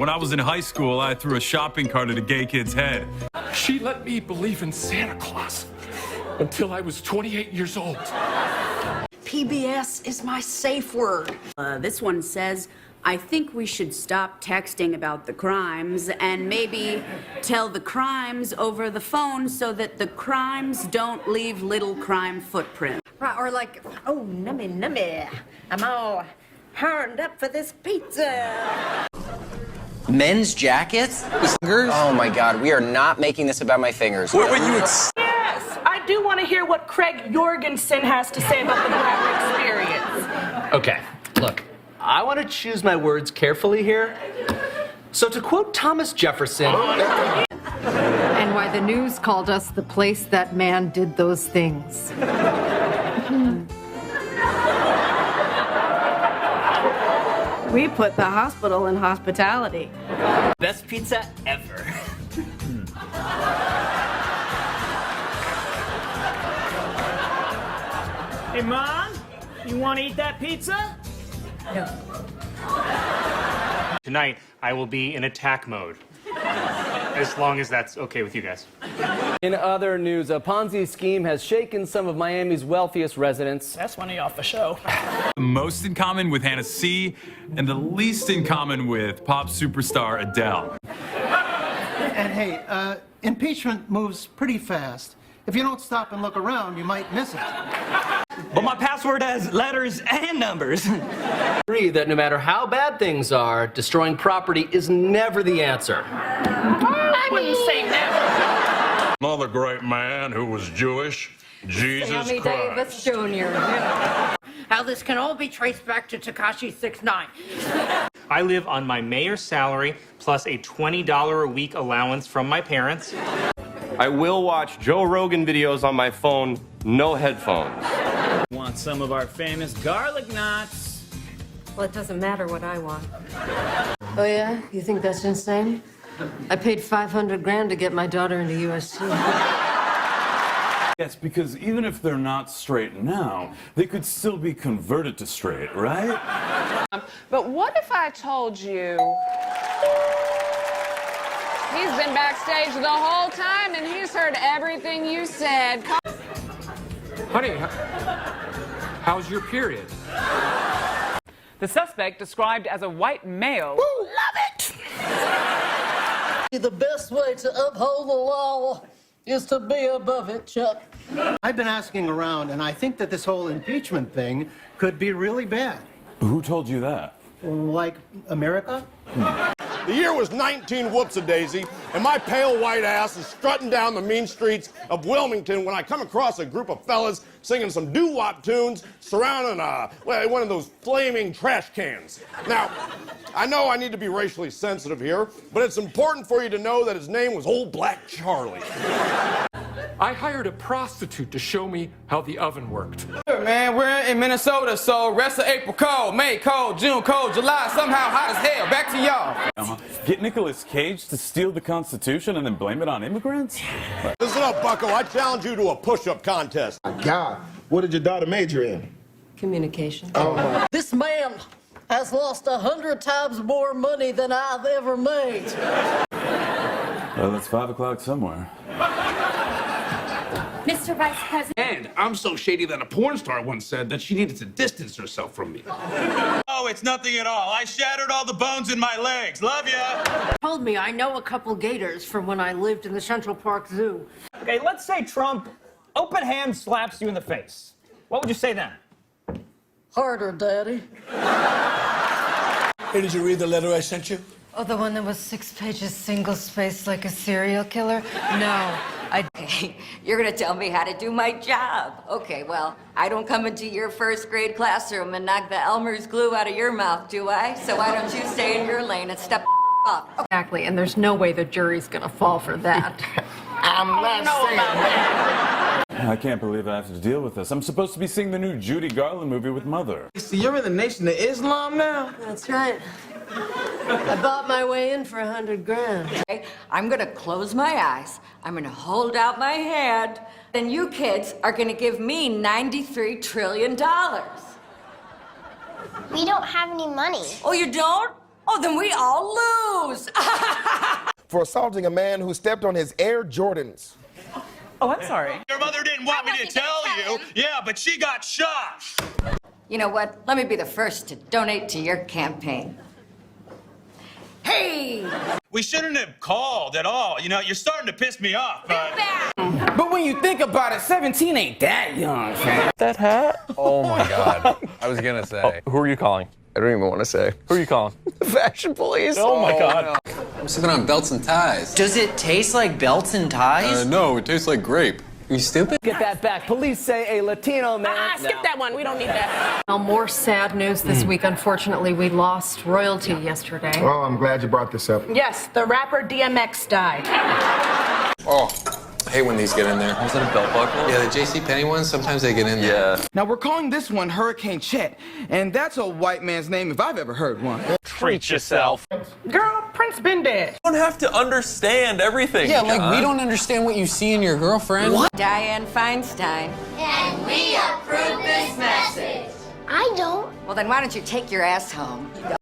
When I was in high school, I threw a shopping cart at a gay kid's head. She let me believe in Santa Claus until I was 28 years old. PBS is my safe word. This one says, I think we should stop texting about the crimes and maybe tell the crimes over the phone so that the crimes don't leave little crime footprints. Right, or like, oh, nummy. I'm all horned up for this pizza. Men's jackets? Oh my God, we are not making this about my fingers. What were you Yes, I do want to hear what Craig Jorgensen has to say about the Black experience. Okay, look, I want to choose my words carefully here. So to quote Thomas Jefferson... And why the news called us the place that man did those things. We put the hospital in hospitality. Best pizza ever. Hey, Mom, you want to eat that pizza? No. Tonight, I will be in attack mode. As long as that's okay with you guys. In other news, a Ponzi scheme has shaken some of Miami's wealthiest residents. That's money off the show. The most in common with Hannah C. and the least in common with pop superstar Adele. And hey, impeachment moves pretty fast. If you don't stop and look around, you might miss it. But my password has letters and numbers. Agree that no matter how bad things are, destroying property is never the answer. I wouldn't say never. Another great man who was Jewish, Jesus Sammy Christ. Davis Jr. How this can all be traced back to Tekashi 6ix9ine. I live on my mayor's salary plus a $20 a week allowance from my parents. I will watch Joe Rogan videos on my phone, no headphones. Want some of our famous garlic knots? Well, it doesn't matter what I want. Oh, yeah? You think that's insane? I paid 500 grand to get my daughter into USC. Yes, because even if they're not straight now, they could still be converted to straight, right? But what if I told you he's been backstage the whole time and he's heard everything you said? Honey, how's your period? The suspect, described as a white male. Love it! The best way to uphold the law is to be above it, Chuck. I've been asking around, and I think that this whole impeachment thing could be really bad. Who told you that? Like America? The year was 19 whoops-a-daisy, and my pale white ass is strutting down the mean streets of Wilmington when I come across a group of fellas singing some doo-wop tunes surrounding one of those flaming trash cans. Now, I know I need to be racially sensitive here, but it's important for you to know that his name was Old Black Charlie. I hired a prostitute to show me how the oven worked. Man, we're in Minnesota, so rest of April cold, May cold, June cold, July somehow hot as hell. Back to y'all. Get Nicolas Cage to steal the Constitution and then blame it on immigrants? Listen up, bucko. I challenge you to a push-up contest. God, what did your daughter major in? Communication. Oh. This man has lost 100 times more money than I've ever made. Well, it's 5 o'clock somewhere. Mr. Vice President. And I'm so shady that a porn star once said that she needed to distance herself from me. Oh, it's nothing at all. I shattered all the bones in my legs. Love ya. Told me I know a couple gators from when I lived in the Central Park Zoo. Okay, let's say Trump open hand slaps you in the face. What would you say then? Harder, Daddy. Hey, did you read the letter I sent you? Oh, the one that was 6 pages single-spaced like a serial killer? No. Okay, you're gonna tell me how to do my job. Okay, well, I don't come into your first grade classroom and knock the Elmer's glue out of your mouth, do I? So why don't you stay in your lane and step up? Exactly, and there's no way the jury's gonna fall for that. I'm not saying that. I can't believe I have to deal with this. I'm supposed to be seeing the new Judy Garland movie with Mother. So you're in the Nation of Islam now? That's right. I bought my way in for 100 grand. Okay, I'm gonna close my eyes. I'm gonna hold out my hand. Then you kids are gonna give me $93 trillion. We don't have any money. Oh, you don't? Oh, then we all lose. For assaulting a man who stepped on his Air Jordans. Oh, I'm sorry. Your mother didn't want me to tell you. Yeah, but she got shot. You know what? Let me be the first to donate to your campaign. Hey! We shouldn't have called at all. You know, you're starting to piss me off. But when you think about it, 17 ain't that young, fam. That hat? Oh my God. I was gonna say. Who are you calling? I don't even want to say. Who are you calling? The fashion police. Oh my God. I'm sipping on Belts and Ties. Does it taste like Belts and Ties? No, it tastes like grape. Are you stupid? Get that back. Police say a Latino man. Skip that one. We don't need that. Well, more sad news this week. Unfortunately, we lost royalty yesterday. Oh, I'm glad you brought this up. Yes, the rapper DMX died. Oh, I hate when these get in there. Was that a belt buckle? Yeah, the JCPenney ones, sometimes they get in there. Yeah. Now, we're calling this one Hurricane Chet, and that's a white man's name if I've ever heard one. Treat yourself. Girl, Prince been dead. You don't have to understand everything. Yeah, like we don't understand what you see in your girlfriend. What? Dianne Feinstein. And we approve this message. I don't. Well, then why don't you take your ass home?